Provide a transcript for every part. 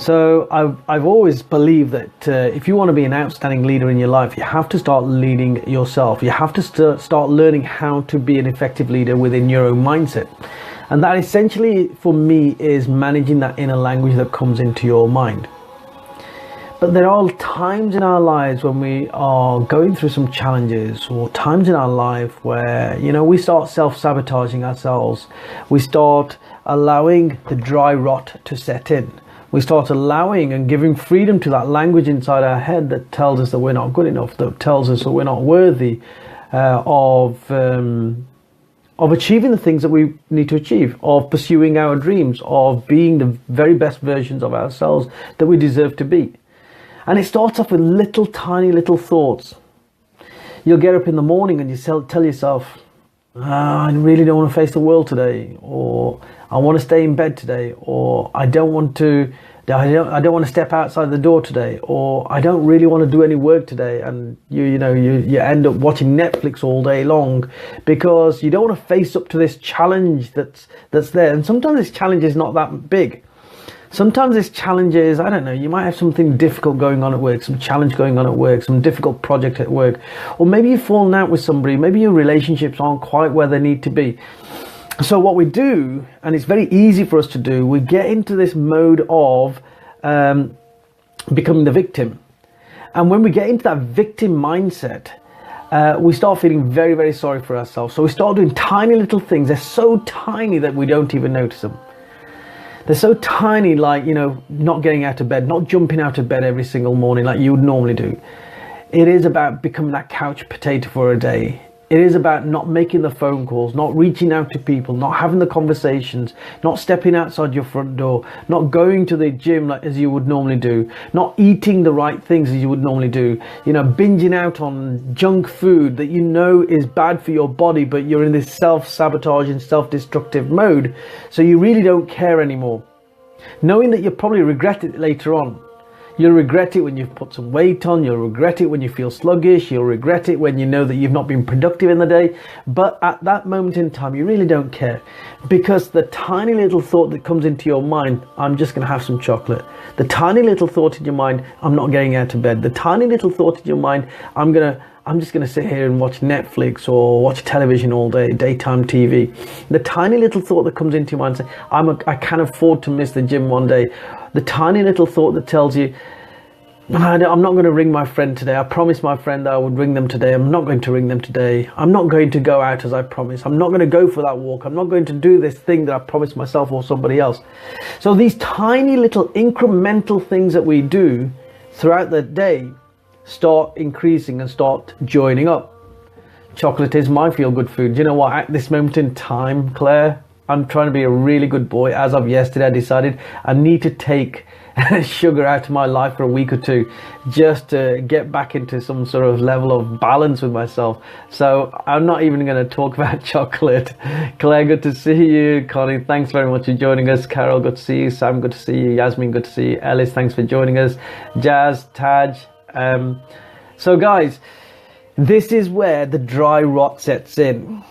So I've always believed that if you want to be an outstanding leader in your life, you have to start leading yourself. You have to start learning how to be an effective leader within your own mindset. And that essentially for me is managing that inner language that comes into your mind. But there are times in our lives when we are going through some challenges, or times in our life where, we start self-sabotaging ourselves. We start allowing the dry rot to set in. We start allowing and giving freedom to that language inside our head that tells us that we're not good enough, that tells us that we're not worthy of achieving the things that we need to achieve, of pursuing our dreams, of being the very best versions of ourselves that we deserve to be. And it starts off with little tiny little thoughts. You'll get up in the morning and you tell yourself, I really don't want to face the world today, or I want to stay in bed today, or I don't want to step outside the door today, or I don't really want to do any work today. And you end up watching Netflix all day long because you don't want to face up to this challenge that's there. And sometimes this challenge is not that big. Sometimes this challenge is, I don't know, you might have something difficult going on at work, some challenge going on at work, some difficult project at work, or maybe you've fallen out with somebody, maybe your relationships aren't quite where they need to be. So what we do, and it's very easy for us to do, we get into this mode of becoming the victim. And when we get into that victim mindset, we start feeling very, very sorry for ourselves. So we start doing tiny little things. They're so tiny that we don't even notice them. They're so tiny, like, not getting out of bed, not jumping out of bed every single morning like you would normally do. It is about becoming that couch potato for a day. It is about not making the phone calls, not reaching out to people, not having the conversations, not stepping outside your front door, not going to the gym as you would normally do, not eating the right things as you would normally do, binging out on junk food that is bad for your body, but you're in this self-sabotaging, self-destructive mode, so you really don't care anymore. Knowing that you'll probably regret it later on. You'll regret it when you've put some weight on, you'll regret it when you feel sluggish, you'll regret it when you know that you've not been productive in the day. But at that moment in time, you really don't care, because the tiny little thought that comes into your mind, I'm just going to have some chocolate. The tiny little thought in your mind, I'm not getting out of bed. The tiny little thought in your mind, I'm just going to sit here and watch Netflix or watch television all day, daytime TV. The tiny little thought that comes into your mind, say, I can't afford to miss the gym one day. The tiny little thought that tells you, I'm not going to ring my friend today. I promised my friend that I would ring them today. I'm not going to ring them today. I'm not going to go out as I promised. I'm not going to go for that walk. I'm not going to do this thing that I promised myself or somebody else. So these tiny little incremental things that we do throughout the day start increasing and start joining up. Chocolate is my feel-good food. You know what? At this moment in time, Claire, I'm trying to be a really good boy. As of yesterday, I decided I need to take sugar out of my life for a week or two, just to get back into some sort of level of balance with myself. So I'm not even going to talk about chocolate. Claire, good to see you. Connie, thanks very much for joining us. Carol, good to see you. Sam, good to see you. Yasmin, good to see you. Ellis, thanks for joining us. Jazz, Taj. So guys, this is where the dry rot sets in.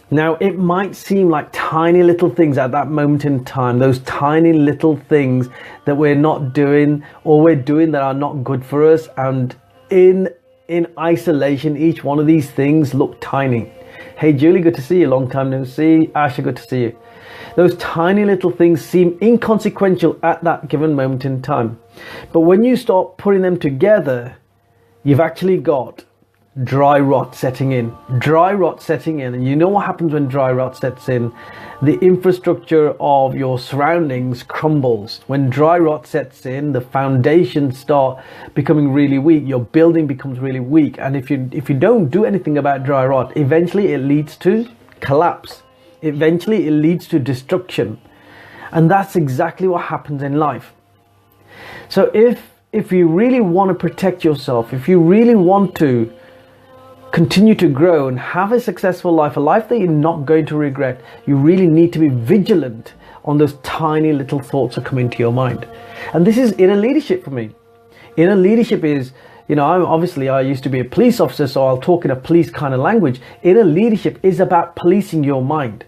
Now, it might seem like tiny little things at that moment in time, those tiny little things that we're not doing, or we're doing that are not good for us, and in isolation, each one of these things look tiny. Hey Julie, good to see you. Long time no see. Asha, good to see you. Those tiny little things seem inconsequential at that given moment in time, but when you start putting them together, you've actually got dry rot setting in. Dry rot setting in, and you know what happens when dry rot sets in? The infrastructure of your surroundings crumbles. When dry rot sets in, the foundations start becoming really weak. Your building becomes really weak, and if you don't do anything about dry rot, eventually it leads to collapse. Eventually it leads to destruction, and that's exactly what happens in life. So if you really want to protect yourself, if you really want to continue to grow and have a successful life, a life that you're not going to regret, you really need to be vigilant on those tiny little thoughts that come into your mind. And this is inner leadership for me. Inner leadership is, I used to be a police officer, so I'll talk in a police kind of language. Inner leadership is about policing your mind.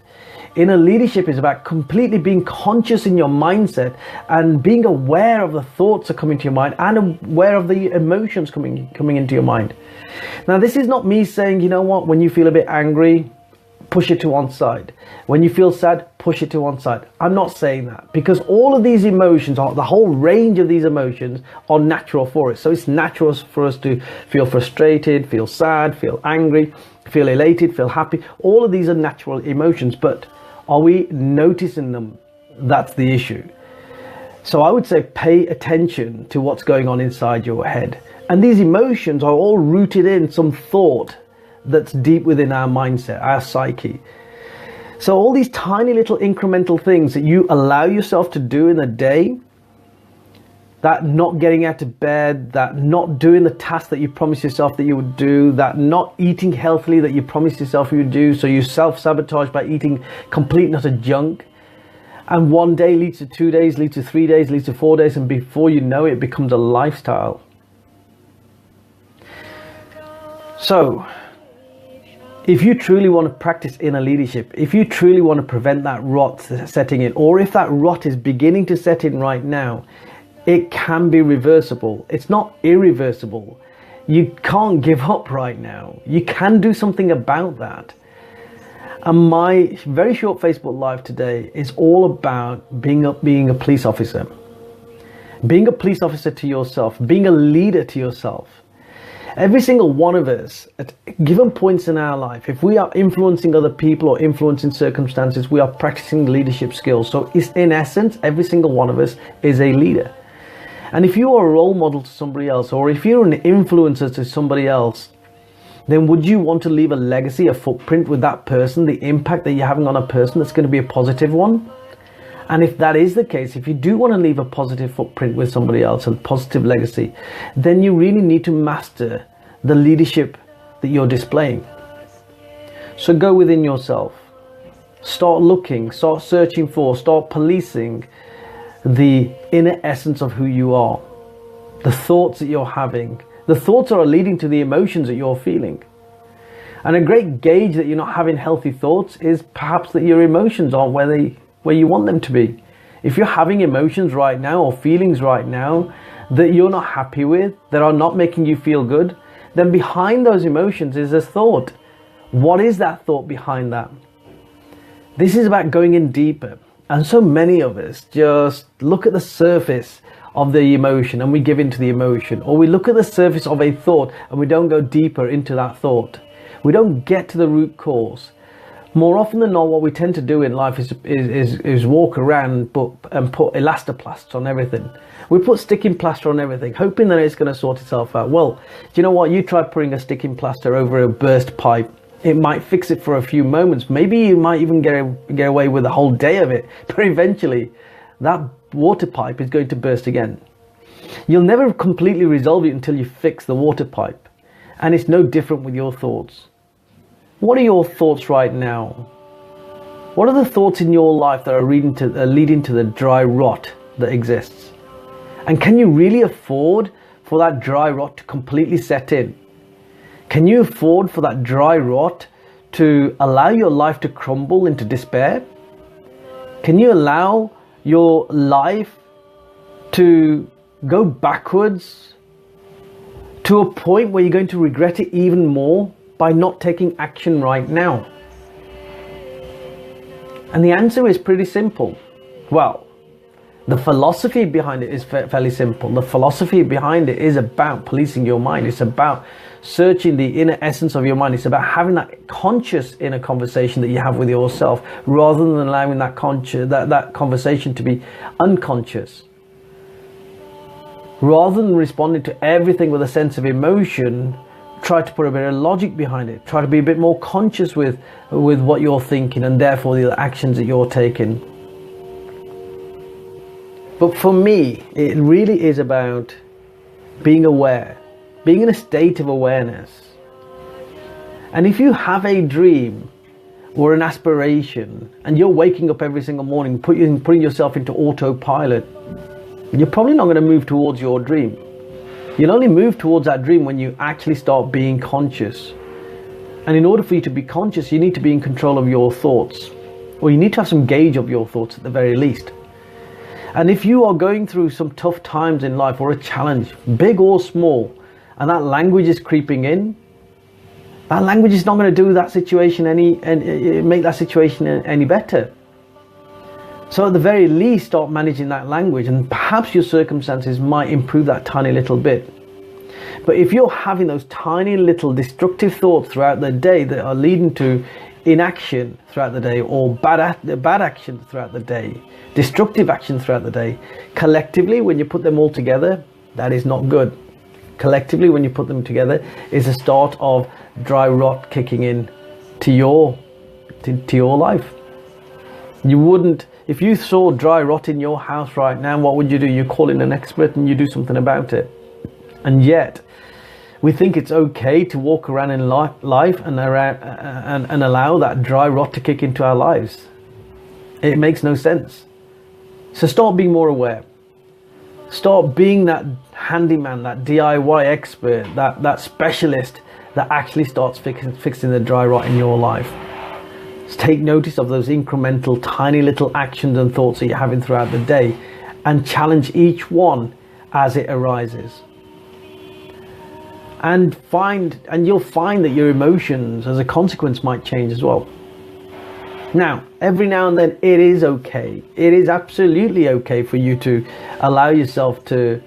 Inner leadership is about completely being conscious in your mindset and being aware of the thoughts that come into your mind and aware of the emotions coming into your mind. Now, this is not me saying, you know what, when you feel a bit angry, push it to one side. When you feel sad, push it to one side. I'm not saying that, because all of these emotions, the whole range of these emotions are natural for us. So it's natural for us to feel frustrated, feel sad, feel angry, feel elated, feel happy. All of these are natural emotions, but are we noticing them? That's the issue. So I would say pay attention to what's going on inside your head. And these emotions are all rooted in some thought that's deep within our mindset, our psyche. So all these tiny little incremental things that you allow yourself to do in a day, that not getting out of bed, that not doing the task that you promised yourself that you would do, that not eating healthily that you promised yourself you would do, so you self-sabotage by eating complete and utter junk. And one day leads to 2 days, leads to 3 days, leads to 4 days, and before you know it, it becomes a lifestyle. So, if you truly want to practice inner leadership, if you truly want to prevent that rot setting in, or if that rot is beginning to set in right now, it can be reversible. It's not irreversible. You can't give up right now. You can do something about that. And my very short Facebook Live today is all about being a police officer. Being a police officer to yourself, being a leader to yourself. Every single one of us, at given points in our life, if we are influencing other people or influencing circumstances, we are practicing leadership skills. So it's, in essence, every single one of us is a leader. And if you are a role model to somebody else, or if you're an influencer to somebody else, then would you want to leave a legacy, a footprint with that person, the impact that you're having on a person that's going to be a positive one? And if that is the case, if you do want to leave a positive footprint with somebody else, a positive legacy, then you really need to master the leadership that you're displaying. So go within yourself. Start looking, start searching for, start policing the inner essence of who you are. The thoughts that you're having. The thoughts are leading to the emotions that you're feeling. And a great gauge that you're not having healthy thoughts is perhaps that your emotions aren't where you want them to be. If you're having emotions right now or feelings right now that you're not happy with, that are not making you feel good, then behind those emotions is a thought. What is that thought behind that? This is about going in deeper. And so many of us just look at the surface of the emotion and we give into the emotion, or we look at the surface of a thought and we don't go deeper into that thought. We don't get to the root cause. More often than not, what we tend to do in life is walk around and put elastoplast on everything. We put sticking plaster on everything, hoping that it's going to sort itself out. Well, do you know what? You try putting a sticking plaster over a burst pipe. It might fix it for a few moments. Maybe you might even get away with a whole day of it. But eventually, that water pipe is going to burst again. You'll never completely resolve it until you fix the water pipe. And it's no different with your thoughts. What are your thoughts right now? What are the thoughts in your life that are leading to the dry rot that exists? And can you really afford for that dry rot to completely set in? Can you afford for that dry rot to allow your life to crumble into despair? Can you allow your life to go backwards to a point where you're going to regret it even more by not taking action right now? And the answer is pretty simple. Well, the philosophy behind it is fairly simple. The philosophy behind it is about policing your mind. It's about searching the inner essence of your mind. It's about having that conscious inner conversation that you have with yourself, rather than allowing that conversation to be unconscious. Rather than responding to everything with a sense of emotion, try to put a bit of logic behind it. Try to be a bit more conscious with what you're thinking, and therefore the actions that you're taking. But for me, it really is about being aware, being in a state of awareness. And if you have a dream or an aspiration and you're waking up every single morning, putting yourself into autopilot, you're probably not going to move towards your dream. You'll only move towards that dream when you actually start being conscious. And in order for you to be conscious, you need to be in control of your thoughts. or you need to have some gauge of your thoughts at the very least. And if you are going through some tough times in life or a challenge, big or small, and that language is creeping in, that language is not going to do that situation make that situation any better. So at the very least, start managing that language, and perhaps your circumstances might improve that tiny little bit. But if you're having those tiny little destructive thoughts throughout the day that are leading to inaction throughout the day, or bad action throughout the day, destructive action throughout the day, collectively, when you put them all together, that is not good. Collectively, when you put them together, is a start of dry rot kicking in to your life. You wouldn't, if you saw dry rot in your house right now, what would you do? You call in an expert and you do something about it. And yet, we think it's okay to walk around in life and allow that dry rot to kick into our lives. It makes no sense. So start being more aware. Start being that handyman, that DIY expert, that specialist that actually starts fixing the dry rot in your life. Just take notice of those incremental, tiny little actions and thoughts that you're having throughout the day, and challenge each one as it arises. And you'll find that your emotions as a consequence might change as well. Now, every now and then it is okay. It is absolutely okay for you to allow yourself to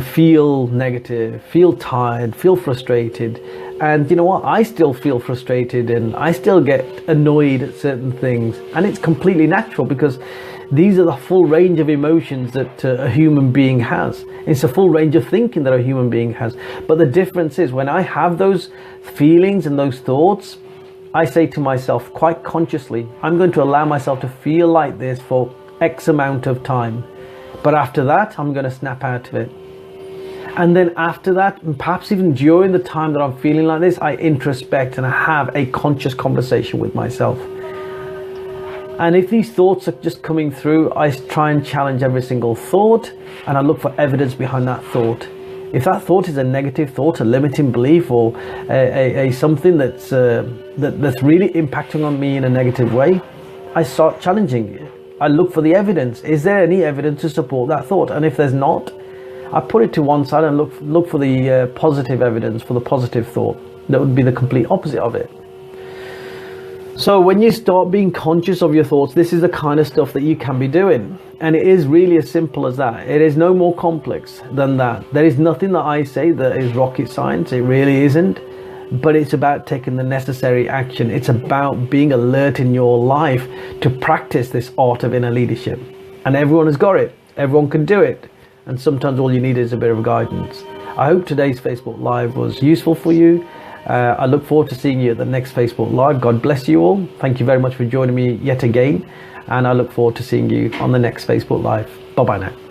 feel negative, feel tired, feel frustrated. And you know what? I still feel frustrated and I still get annoyed at certain things. And it's completely natural, because these are the full range of emotions that a human being has. It's a full range of thinking that a human being has. But the difference is, when I have those feelings and those thoughts, I say to myself quite consciously, I'm going to allow myself to feel like this for X amount of time. But after that, I'm going to snap out of it. And then after that, and perhaps even during the time that I'm feeling like this, I introspect and I have a conscious conversation with myself. And if these thoughts are just coming through, I try and challenge every single thought, and I look for evidence behind that thought. If that thought is a negative thought, a limiting belief, or a something that's really impacting on me in a negative way, I start challenging it. I look for the evidence. Is there any evidence to support that thought? And if there's not, I put it to one side and look for the positive evidence for the positive thought. That would be the complete opposite of it. So when you start being conscious of your thoughts, this is the kind of stuff that you can be doing. And it is really as simple as that. It is no more complex than that. There is nothing that I say that is rocket science. It really isn't. But it's about taking the necessary action. It's about being alert in your life to practice this art of inner leadership. And everyone has got it. Everyone can do it. And sometimes all you need is a bit of guidance. I hope today's Facebook Live was useful for you. I look forward to seeing you at the next Facebook Live. God bless you all. Thank you very much for joining me yet again. And I look forward to seeing you on the next Facebook Live. Bye-bye now.